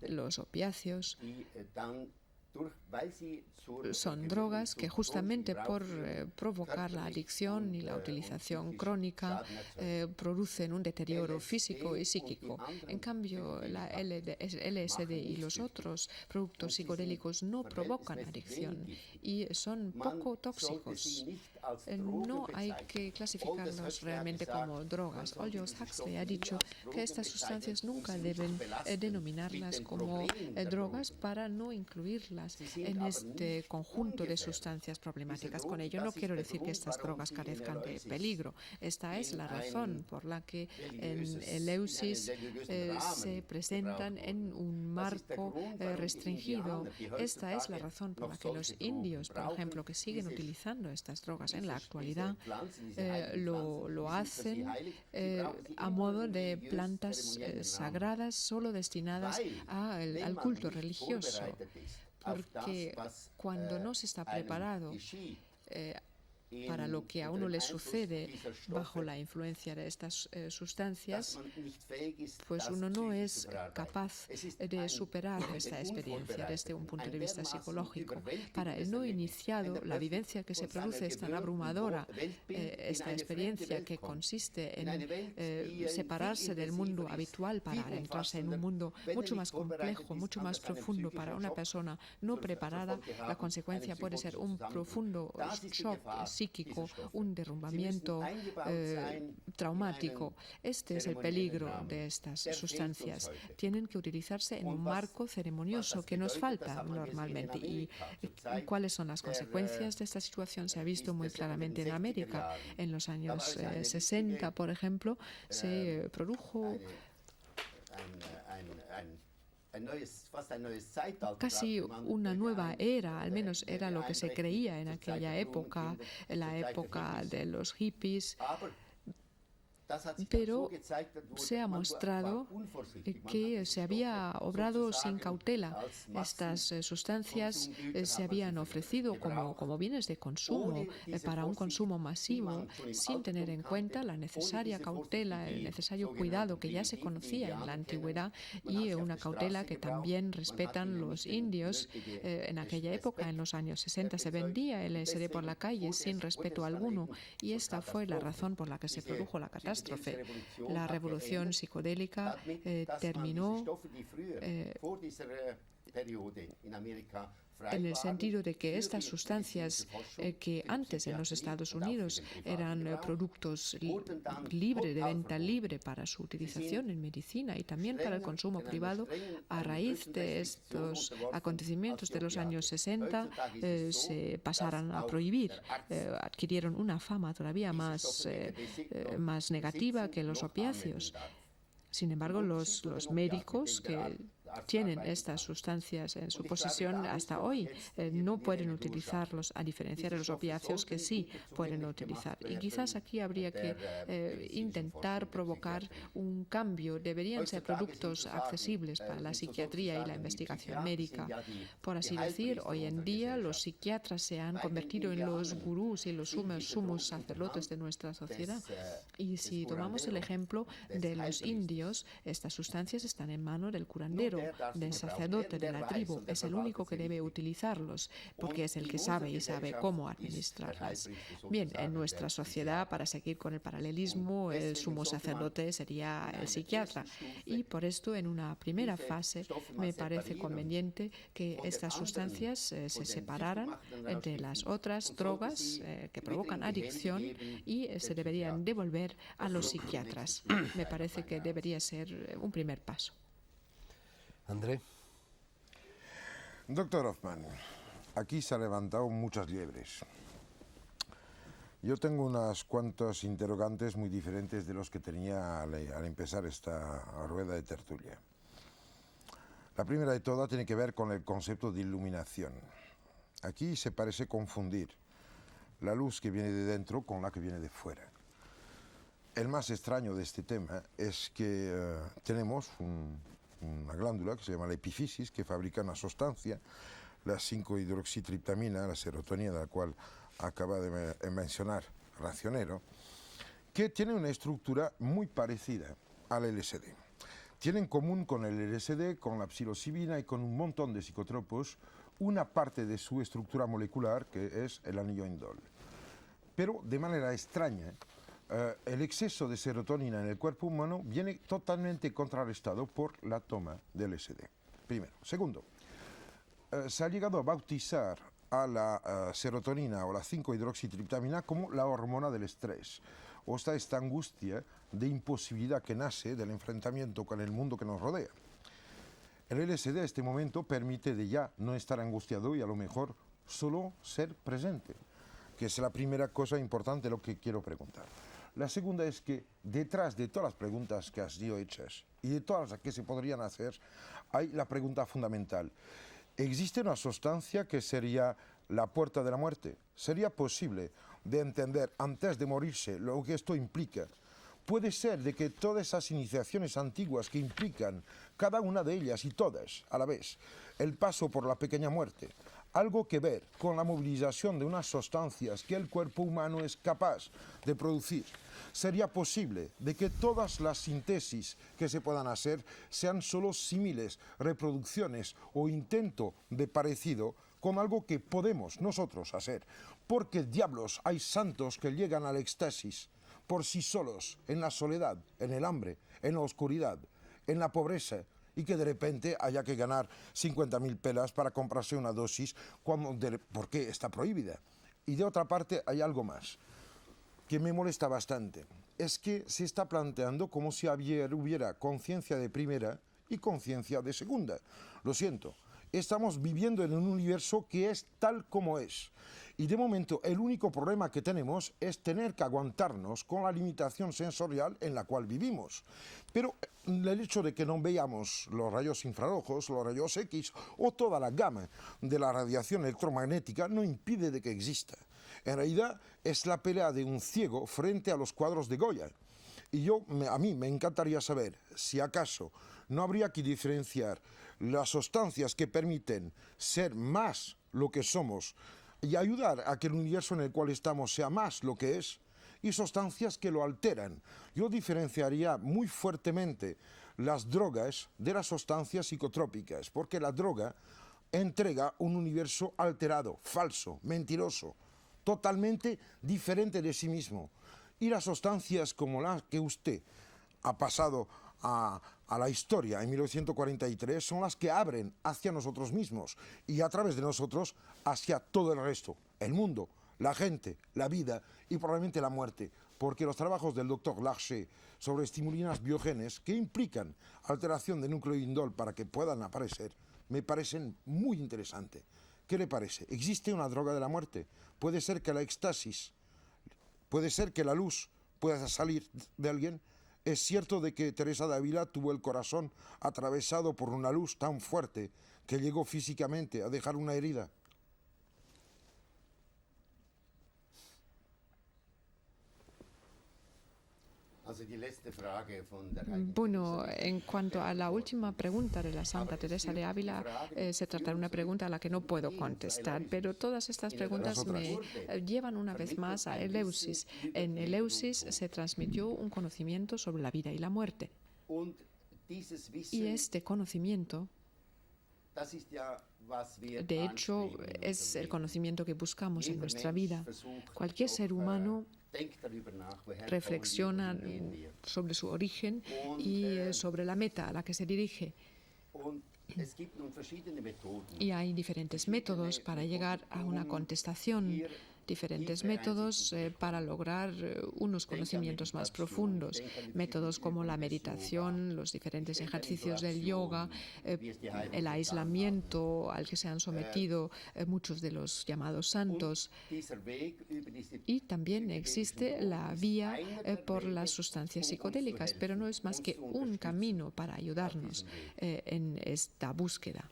los opiáceos. Son drogas que justamente por provocar la adicción y la utilización crónica producen un deterioro físico y psíquico. En cambio, la LSD y los otros productos psicodélicos no provocan adicción y son poco tóxicos. No hay que clasificarlos realmente como drogas. Aldous Huxley ha dicho que estas sustancias nunca deben denominarlas como drogas para no incluirlas en este conjunto de sustancias problemáticas. Con ello no quiero decir que estas drogas carezcan de peligro. Esta es la razón por la que en Eleusis se presentan en un marco restringido. Esta es la razón por la que los indios, por ejemplo, que siguen utilizando estas drogas en la actualidad, lo hacen a modo de plantas sagradas solo destinadas al culto religioso. Porque cuando no se está preparado para lo que a uno le sucede bajo la influencia de estas sustancias, pues uno no es capaz de superar esta experiencia desde un punto de vista psicológico. Para el no iniciado, la vivencia que se produce es tan abrumadora, esta experiencia que consiste en separarse del mundo habitual para adentrarse en un mundo mucho más complejo, mucho más profundo para una persona no preparada. La consecuencia puede ser un profundo shock psíquico, un derrumbamiento traumático. Este es el peligro de estas sustancias. Tienen que utilizarse en un marco ceremonioso que nos falta normalmente. ¿Y cuáles son las consecuencias de esta situación? Se ha visto muy claramente en América. En los años 60, por ejemplo, se produjo casi una nueva era, al menos era lo que se creía en aquella época, en la época de los hippies. Pero se ha mostrado que se había obrado sin cautela. Estas sustancias se habían ofrecido como bienes de consumo para un consumo masivo, sin tener en cuenta la necesaria cautela, el necesario cuidado que ya se conocía en la antigüedad y una cautela que también respetan los indios. En aquella época, en los años 60, se vendía LSD por la calle sin respeto alguno, y esta fue la razón por la que se produjo la catástrofe. La revolución psicodélica terminó en el sentido de que estas sustancias que antes en los Estados Unidos eran productos libres, de venta libre para su utilización en medicina y también para el consumo privado, a raíz de estos acontecimientos de los años 60 se pasaron a prohibir, adquirieron una fama todavía más negativa que los opiáceos. Sin embargo, los médicos que tienen estas sustancias en su posesión hasta hoy no pueden utilizarlos, a diferencia de los opiáceos que sí pueden utilizar. Y quizás aquí habría que intentar provocar un cambio. Deberían ser productos accesibles para la psiquiatría y la investigación médica. Por así decir, hoy en día los psiquiatras se han convertido en los gurús y los sumos sacerdotes de nuestra sociedad. Y si tomamos el ejemplo de los indios, estas sustancias están en manos del curandero, del sacerdote de la tribu. Es el único que debe utilizarlos porque es el que sabe y sabe cómo administrarlas. Bien, en nuestra sociedad, para seguir con el paralelismo, el sumo sacerdote sería el psiquiatra, y por esto en una primera fase me parece conveniente que estas sustancias se separaran de las otras drogas que provocan adicción y se deberían devolver a los psiquiatras. Me parece que debería ser un primer paso. André. Doctor Hoffman, aquí se han levantado muchas liebres. Yo tengo unas cuantas interrogantes muy diferentes de los que tenía al empezar esta rueda de tertulia. La primera de todas tiene que ver con el concepto de iluminación. Aquí se parece confundir la luz que viene de dentro con la que viene de fuera. El más extraño de este tema es que tenemos una glándula que se llama la epífisis, que fabrica una sustancia, la 5-hidroxitriptamina, la serotonina, de la cual acaba de mencionar Racionero, que tiene una estructura muy parecida al LSD. Tiene en común con el LSD, con la psilocibina y con un montón de psicotropos una parte de su estructura molecular, que es el anillo indol. Pero de manera extraña, el exceso de serotonina en el cuerpo humano viene totalmente contrarrestado por la toma del LSD. Primero. Segundo, se ha llegado a bautizar a la serotonina o la 5-hidroxitriptamina como la hormona del estrés, o esta angustia de imposibilidad que nace del enfrentamiento con el mundo que nos rodea. El LSD en este momento permite de ya no estar angustiado y a lo mejor solo ser presente, que es la primera cosa importante lo que quiero preguntar. La segunda es que detrás de todas las preguntas que has sido hechas y de todas las que se podrían hacer, hay la pregunta fundamental. ¿Existe una sustancia que sería la puerta de la muerte? ¿Sería posible de entender antes de morirse lo que esto implica? Puede ser de que todas esas iniciaciones antiguas que implican, cada una de ellas y todas a la vez, el paso por la pequeña muerte, algo que ver con la movilización de unas sustancias que el cuerpo humano es capaz de producir. Sería posible de que todas las síntesis que se puedan hacer sean solo símiles, reproducciones o intento de parecido con algo que podemos nosotros hacer. Porque diablos, hay santos que llegan al éxtasis por sí solos, en la soledad, en el hambre, en la oscuridad, en la pobreza, y que de repente haya que ganar 50.000 pelas para comprarse una dosis porque está prohibida. Y de otra parte hay algo más que me molesta bastante. Es que se está planteando como si hubiera conciencia de primera y conciencia de segunda. Lo siento, estamos viviendo en un universo que es tal como es. Y de momento el único problema que tenemos es tener que aguantarnos con la limitación sensorial en la cual vivimos. Pero el hecho de que no veamos los rayos infrarrojos, los rayos X o toda la gama de la radiación electromagnética no impide de que exista. En realidad es la pelea de un ciego frente a los cuadros de Goya. Y a mí me encantaría saber si acaso no habría que diferenciar las sustancias que permiten ser más lo que somos y ayudar a que el universo en el cual estamos sea más lo que es, y sustancias que lo alteran. Yo diferenciaría muy fuertemente las drogas de las sustancias psicotrópicas, porque la droga entrega un universo alterado, falso, mentiroso, totalmente diferente de sí mismo. Y las sustancias como las que usted ha pasado a la historia en 1943 son las que abren hacia nosotros mismos y a través de nosotros hacia todo el resto, el mundo, la gente, la vida y probablemente la muerte, porque los trabajos del doctor Larcher sobre estimulinas biogenes que implican alteración de núcleo indol para que puedan aparecer me parecen muy interesantes. ¿Qué le parece? ¿Existe una droga de la muerte? ¿Puede ser que la éxtasis, puede ser que la luz pueda salir de alguien? ¿Es cierto de que Teresa de Ávila tuvo el corazón atravesado por una luz tan fuerte que llegó físicamente a dejar una herida? Bueno, en cuanto a la última pregunta de la Santa Teresa de Ávila, se trata de una pregunta a la que no puedo contestar, pero todas estas preguntas me llevan una vez más a Eleusis. En Eleusis se transmitió un conocimiento sobre la vida y la muerte. Y este conocimiento, de hecho, es el conocimiento que buscamos en nuestra vida. Cualquier ser humano reflexiona sobre su origen y sobre la meta a la que se dirige. Y hay diferentes métodos para llegar a una contestación, diferentes métodos para lograr unos conocimientos más profundos, métodos como la meditación, los diferentes ejercicios del yoga, el aislamiento al que se han sometido muchos de los llamados santos. Y también existe la vía por las sustancias psicodélicas, pero no es más que un camino para ayudarnos en esta búsqueda.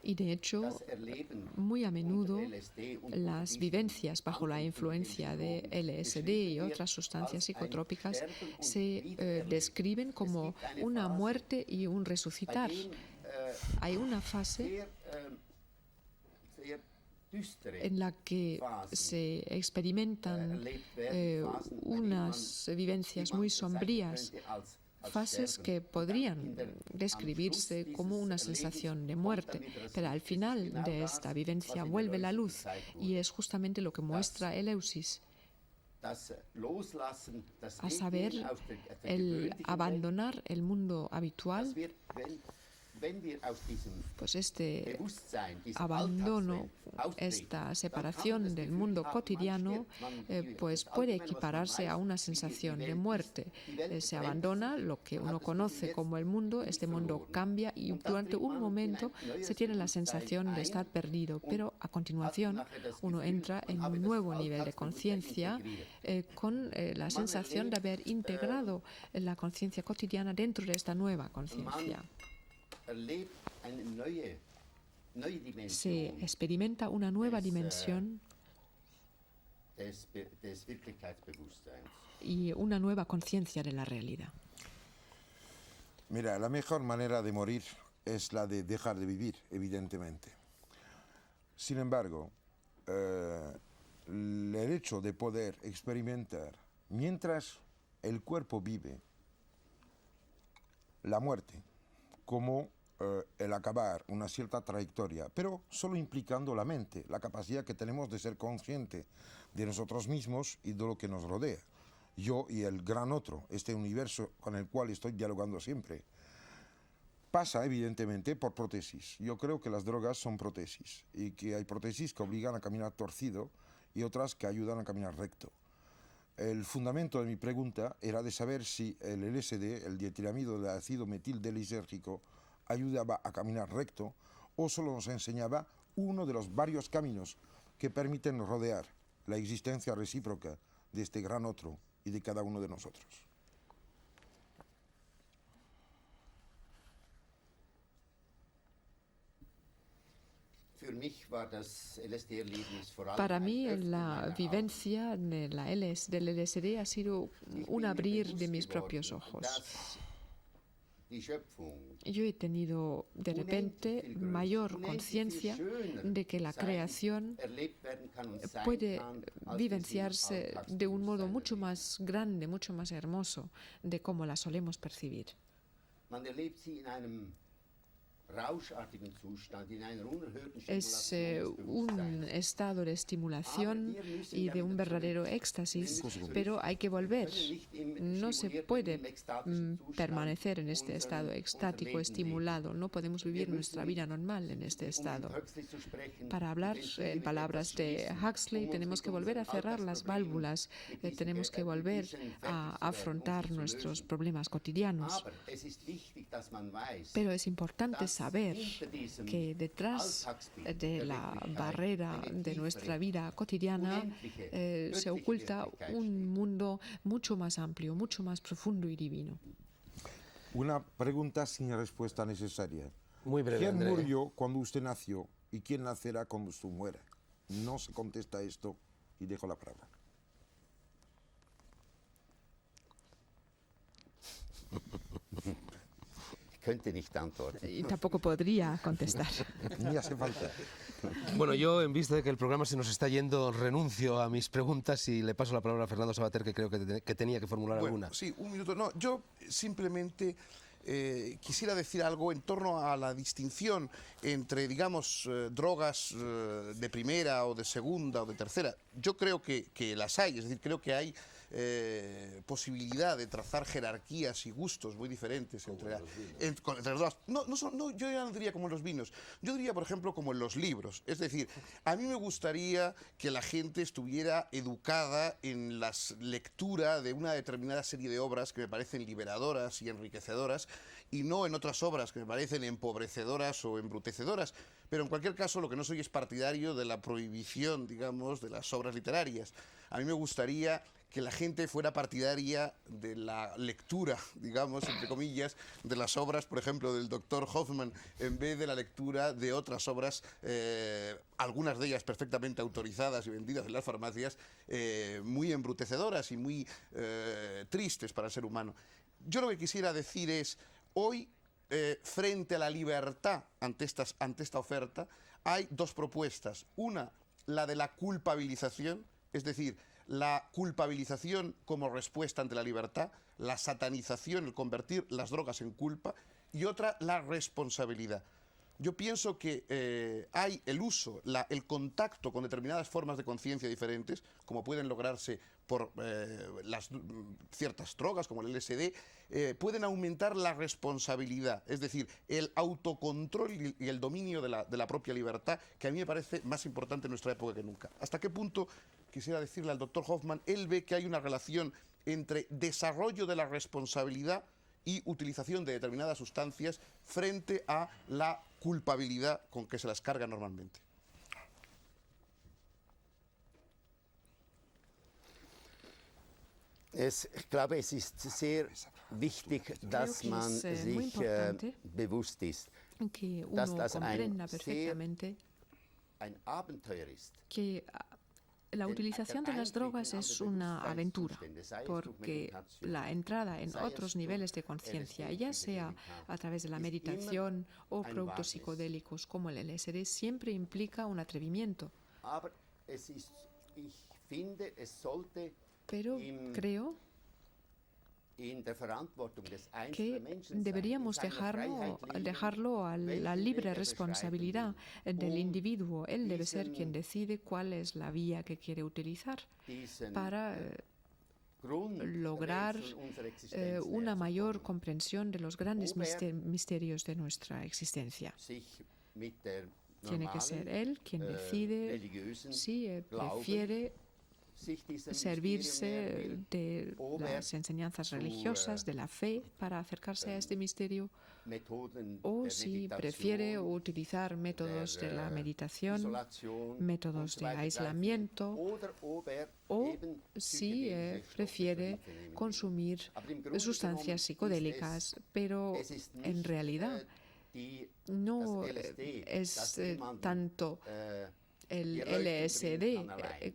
Y de hecho, muy a menudo las vivencias bajo la influencia de LSD y otras sustancias psicotrópicas se describen como una muerte y un resucitar. Hay una fase en la que se experimentan unas vivencias muy sombrías, fases que podrían describirse como una sensación de muerte, pero al final de esta vivencia vuelve la luz y es justamente lo que muestra Eleusis, a saber, el abandonar el mundo habitual. Pues este abandono, esta separación del mundo cotidiano, pues puede equipararse a una sensación de muerte. Se abandona lo que uno conoce como el mundo, este mundo cambia y durante un momento se tiene la sensación de estar perdido, pero a continuación uno entra en un nuevo nivel de conciencia con la sensación de haber integrado la conciencia cotidiana dentro de esta nueva conciencia. Se experimenta una nueva dimensión y una nueva conciencia de la realidad. Mira, la mejor manera de morir es la de dejar de vivir, evidentemente. Sin embargo, el hecho de poder experimentar, mientras el cuerpo vive, la muerte, como el acabar una cierta trayectoria, pero solo implicando la mente, la capacidad que tenemos de ser consciente de nosotros mismos y de lo que nos rodea. Yo y el gran otro, este universo con el cual estoy dialogando siempre, pasa evidentemente por prótesis. Yo creo que las drogas son prótesis y que hay prótesis que obligan a caminar torcido y otras que ayudan a caminar recto. El fundamento de mi pregunta era de saber si el LSD, el dietilamido de ácido metildelisérgico, ayudaba a caminar recto o solo nos enseñaba uno de los varios caminos que permiten rodear la existencia recíproca de este gran otro y de cada uno de nosotros. Para mí, la vivencia del LSD ha sido un abrir de mis propios ojos. Yo he tenido de repente mayor conciencia de que la creación puede vivenciarse de un modo mucho más grande, mucho más hermoso de cómo la solemos percibir. Es un estado de estimulación y de un verdadero éxtasis, pero hay que volver. No se puede permanecer en este estado extático, estimulado. No podemos vivir nuestra vida normal en este estado. Para hablar en palabras de Huxley, tenemos que volver a cerrar las válvulas, tenemos que volver a afrontar nuestros problemas cotidianos. Pero es importante saber que detrás de la barrera de nuestra vida cotidiana se oculta un mundo mucho más amplio, mucho más profundo y divino. Una pregunta sin respuesta necesaria. Muy breve, ¿Quién André. murió cuando usted nació y quién nacerá cuando usted muera? No se contesta esto y dejo la palabra. Y tampoco podría contestar. Ni hace falta. Bueno, yo en vista de que el programa se nos está yendo, renuncio a mis preguntas y le paso la palabra a Fernando Savater, que creo que tenía que formular alguna. Sí, un minuto. No, yo simplemente quisiera decir algo en torno a la distinción entre, digamos, drogas de primera o de segunda o de tercera. Yo creo que las hay, es decir, creo que hay posibilidad de trazar jerarquías y gustos muy diferentes entre las dos. No, yo ya no diría como en los vinos, yo diría, por ejemplo, como en los libros. Es decir, a mí me gustaría que la gente estuviera educada en la lectura de una determinada serie de obras que me parecen liberadoras y enriquecedoras, y no en otras obras que me parecen empobrecedoras o embrutecedoras. Pero en cualquier caso, lo que no soy es partidario de la prohibición, digamos, de las obras literarias. A mí me gustaría que la gente fuera partidaria de la lectura, digamos, entre comillas, de las obras, por ejemplo, del doctor Hoffman, en vez de la lectura de otras obras, algunas de ellas perfectamente autorizadas y vendidas en las farmacias, muy embrutecedoras y muy tristes para el ser humano. Yo lo que quisiera decir es, hoy, frente a la libertad ante esta oferta, hay dos propuestas. Una, la de la culpabilización, es decir, la culpabilización como respuesta ante la libertad, la satanización, el convertir las drogas en culpa, y otra, la responsabilidad. Yo pienso que hay el uso, el contacto con determinadas formas de conciencia diferentes, como pueden lograrse por ciertas drogas, como el LSD, pueden aumentar la responsabilidad, es decir, el autocontrol y el dominio de la propia libertad, que a mí me parece más importante en nuestra época que nunca. ¿Hasta qué punto, quisiera decirle al doctor Hoffman, él ve que hay una relación entre desarrollo de la responsabilidad y utilización de determinadas sustancias frente a la culpabilidad con que se las carga normalmente? Ich glaube, es ist sehr wichtig, dass man sich bewusst ist, que dass uno das comprenda perfectamente ein Abenteuer ist. que La utilización de las drogas es una aventura, porque la entrada en otros niveles de conciencia, ya sea a través de la meditación o productos psicodélicos como el LSD, siempre implica un atrevimiento. Pero creo que deberíamos dejarlo a la libre responsabilidad del individuo. Él debe ser quien decide cuál es la vía que quiere utilizar para lograr una mayor comprensión de los grandes misterios de nuestra existencia. Tiene que ser él quien decide si prefiere servirse de las enseñanzas religiosas, de la fe, para acercarse a este misterio, o si prefiere utilizar métodos de la meditación, métodos de aislamiento, o si prefiere consumir sustancias psicodélicas, pero en realidad no es tanto el LSD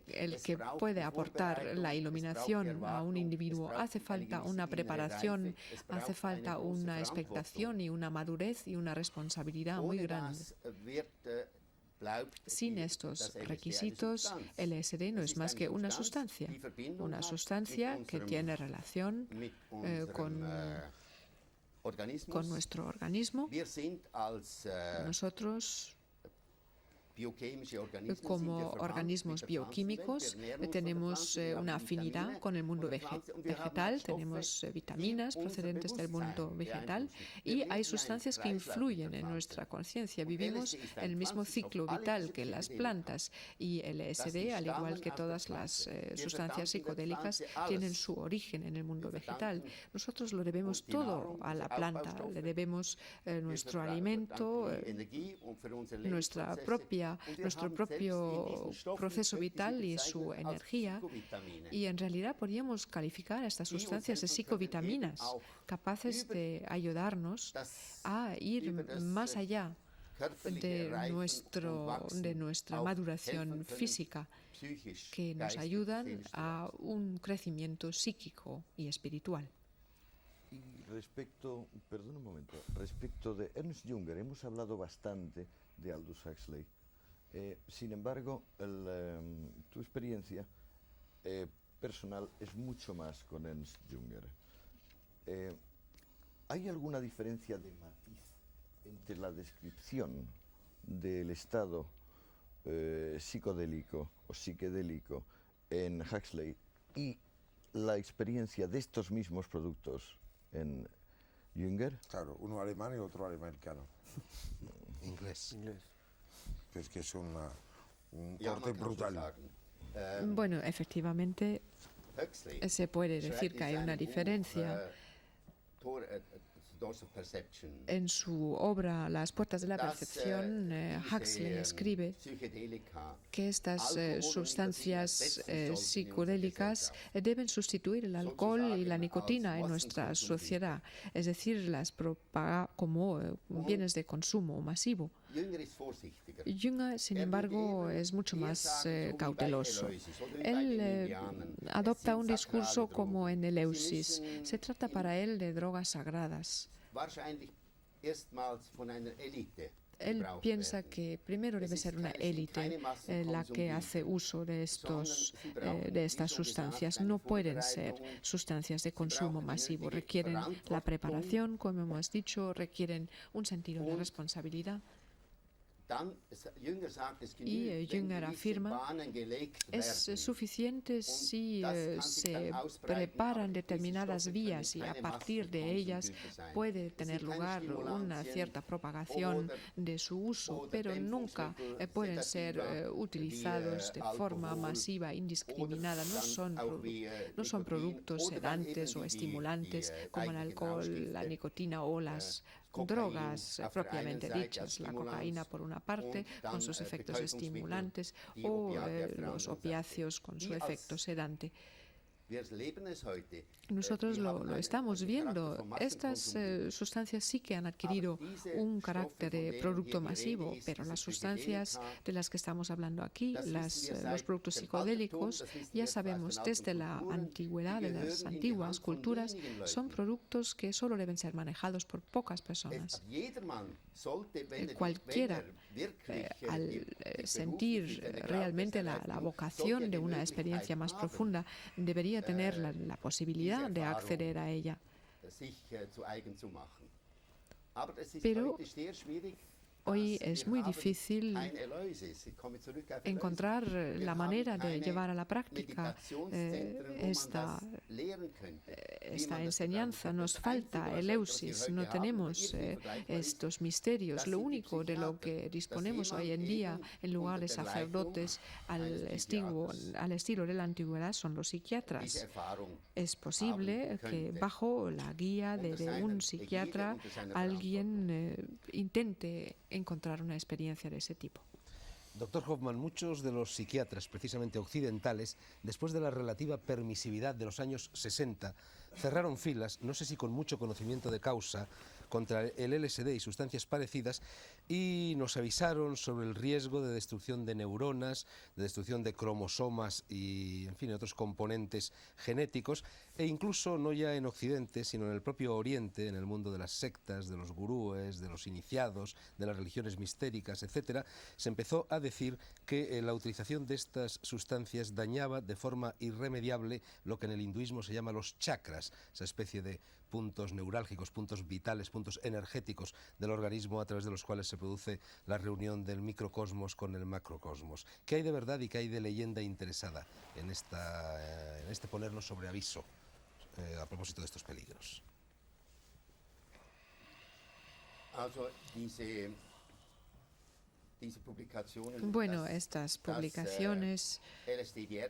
el que puede aportar la iluminación a un individuo. Hace falta una preparación, hace falta una expectación y una madurez y una responsabilidad muy grande. Sin estos requisitos, el LSD no es más que una sustancia que tiene relación con nuestro organismo. Nosotros, como organismos bioquímicos, tenemos una afinidad con el mundo vegetal, tenemos vitaminas procedentes del mundo vegetal y hay sustancias que influyen en nuestra conciencia. Vivimos en el mismo ciclo vital que las plantas y el LSD, al igual que todas las sustancias psicodélicas, tienen su origen en el mundo vegetal. Nosotros lo debemos todo a la planta, le debemos nuestro alimento, nuestro propio proceso vital y su energía, y en realidad podríamos calificar a estas sustancias de psicovitaminas, capaces de ayudarnos a ir más allá de nuestra maduración física, que nos ayudan a un crecimiento psíquico y espiritual. Y respecto de Ernst Jünger, hemos hablado bastante de Aldous Huxley. Sin embargo, tu experiencia personal es mucho más con Ernst Jünger. ¿Hay alguna diferencia de matiz entre la descripción del estado psicodélico o psiquedélico en Huxley y la experiencia de estos mismos productos en Jünger? Claro, uno alemán y otro americano. Inglés. Es que es un corte brutal. Bueno, efectivamente, se puede decir que hay una diferencia. En su obra Las puertas de la percepción, Huxley escribe que estas sustancias psicodélicas deben sustituir el alcohol y la nicotina en nuestra sociedad, es decir, las propaga como bienes de consumo masivo. Jünger, sin embargo, es mucho más cauteloso. Él adopta un discurso como en Eleusis. Se trata para él de drogas sagradas. Él piensa que primero debe ser una élite la que hace uso de estas sustancias. No pueden ser sustancias de consumo masivo. Requieren la preparación, como hemos dicho, requieren un sentido de responsabilidad. Y Jünger afirma, es suficiente si se preparan determinadas vías y a partir de ellas puede tener lugar una cierta propagación de su uso, pero nunca pueden ser utilizados de forma masiva, indiscriminada. No son productos sedantes o estimulantes como el alcohol, la nicotina o las drogas propiamente dichas, la cocaína por una parte con sus efectos estimulantes o los opiáceos con su efecto sedante. Nosotros lo estamos viendo. Estas sustancias sí que han adquirido un carácter de producto masivo, pero las sustancias de las que estamos hablando aquí, los productos psicodélicos, ya sabemos desde la antigüedad, de las antiguas culturas, son productos que solo deben ser manejados por pocas personas. Cualquiera, al sentir realmente la vocación de una experiencia más profunda, debería tener la posibilidad de acceder a ella. Pero hoy es muy difícil encontrar la manera de llevar a la práctica esta enseñanza. Nos falta eleusis, no tenemos estos misterios. Lo único de lo que disponemos hoy en día, en lugar de sacerdotes al estilo de la antigüedad, son los psiquiatras. Es posible que bajo la guía de un psiquiatra alguien intente encontrar una experiencia de ese tipo. Doctor Hoffman, muchos de los psiquiatras, precisamente occidentales, después de la relativa permisividad de los años 60, cerraron filas, no sé si con mucho conocimiento de causa, contra el LSD y sustancias parecidas, y nos avisaron sobre el riesgo de destrucción de neuronas, de destrucción de cromosomas y, en fin, otros componentes genéticos, e incluso no ya en Occidente, sino en el propio Oriente, en el mundo de las sectas, de los gurúes, de los iniciados, de las religiones mistéricas, etc., se empezó a decir que la utilización de estas sustancias dañaba de forma irremediable lo que en el hinduismo se llama los chakras, esa especie de puntos neurálgicos, puntos vitales, puntos energéticos del organismo a través de los cuales se produce la reunión del microcosmos con el macrocosmos. ¿Qué hay de verdad y qué hay de leyenda interesada en este ponernos sobre aviso a propósito de estos peligros? Bueno, estas publicaciones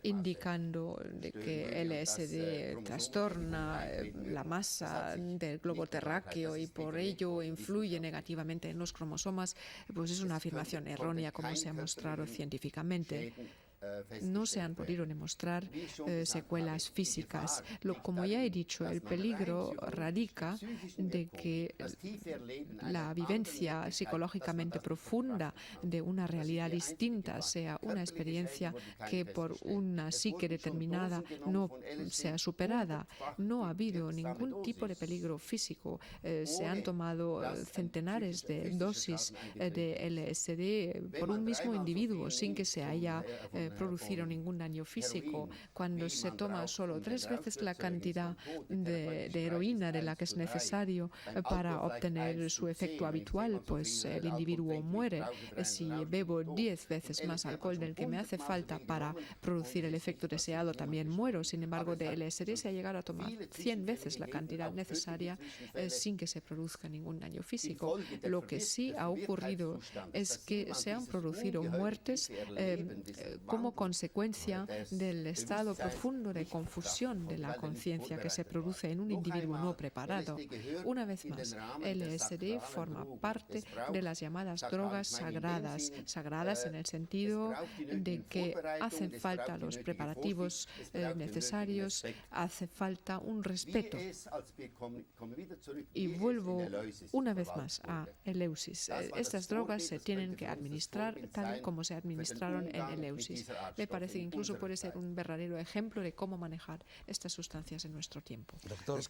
indicando de que LSD trastorna la masa del globo terráqueo y por ello influye negativamente en los cromosomas, pues es una afirmación errónea, como se ha mostrado científicamente. No se han podido demostrar secuelas físicas. Como ya he dicho, el peligro radica de que la vivencia psicológicamente profunda de una realidad distinta sea una experiencia que por una psique determinada no sea superada. No ha habido ningún tipo de peligro físico. Se han tomado centenares de dosis de LSD por un mismo individuo sin que se haya producido ningún daño físico. Cuando se toma solo 3 veces la cantidad de heroína de la que es necesario para obtener su efecto habitual, pues el individuo muere. Si bebo 10 veces más alcohol del que me hace falta para producir el efecto deseado, también muero. Sin embargo, de LSD se ha llegado a tomar 100 veces la cantidad necesaria sin que se produzca ningún daño físico. Lo que sí ha ocurrido es que se han producido muertes como consecuencia del estado profundo de confusión de la conciencia que se produce en un individuo no preparado. Una vez más, LSD forma parte de las llamadas drogas sagradas, sagradas en el sentido de que hacen falta los preparativos necesarios, hace falta un respeto. Y vuelvo una vez más a eleusis. Estas drogas se tienen que administrar tal como se administraron en eleusis. Me parece que incluso puede ser un verdadero ejemplo de cómo manejar estas sustancias en nuestro tiempo. Doctor,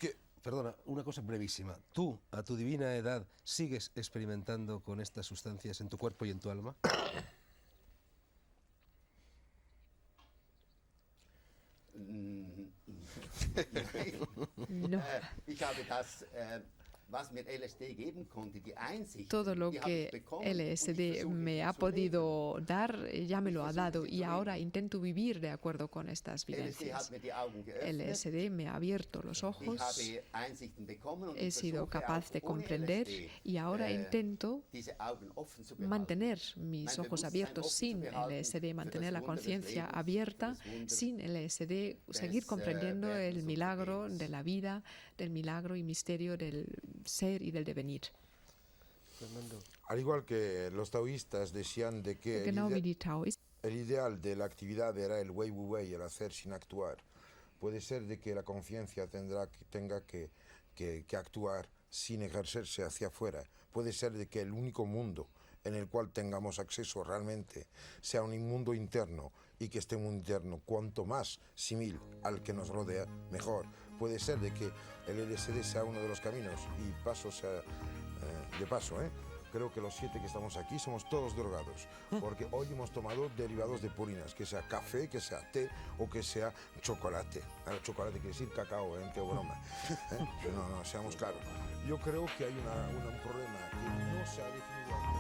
perdona, una cosa brevísima. ¿Tú, a tu divina edad, sigues experimentando con estas sustancias en tu cuerpo y en tu alma? No. Todo lo que LSD me ha podido dar, ya me lo ha dado y ahora intento vivir de acuerdo con estas vivencias. LSD me ha abierto los ojos, he sido capaz de comprender y ahora intento mantener mis ojos abiertos sin LSD, mantener la conciencia abierta sin LSD, seguir comprendiendo el milagro de la vida, del milagro y misterio del ser y del devenir. Al igual que los taoístas decían de que el ideal de la actividad era el wei wu wei, el hacer sin actuar, puede ser de que la conciencia tenga que actuar sin ejercerse hacia afuera, puede ser de que el único mundo en el cual tengamos acceso realmente sea un mundo interno y que este mundo interno cuanto más simil al que nos rodea, mejor. Puede ser de que el LSD sea uno de los caminos y creo que los 7 que estamos aquí somos todos drogados, porque hoy hemos tomado derivados de purinas, que sea café, que sea té o que sea chocolate. Ahora, chocolate quiere decir cacao, qué broma. No, seamos claros. Yo creo que hay un problema que no se ha definido.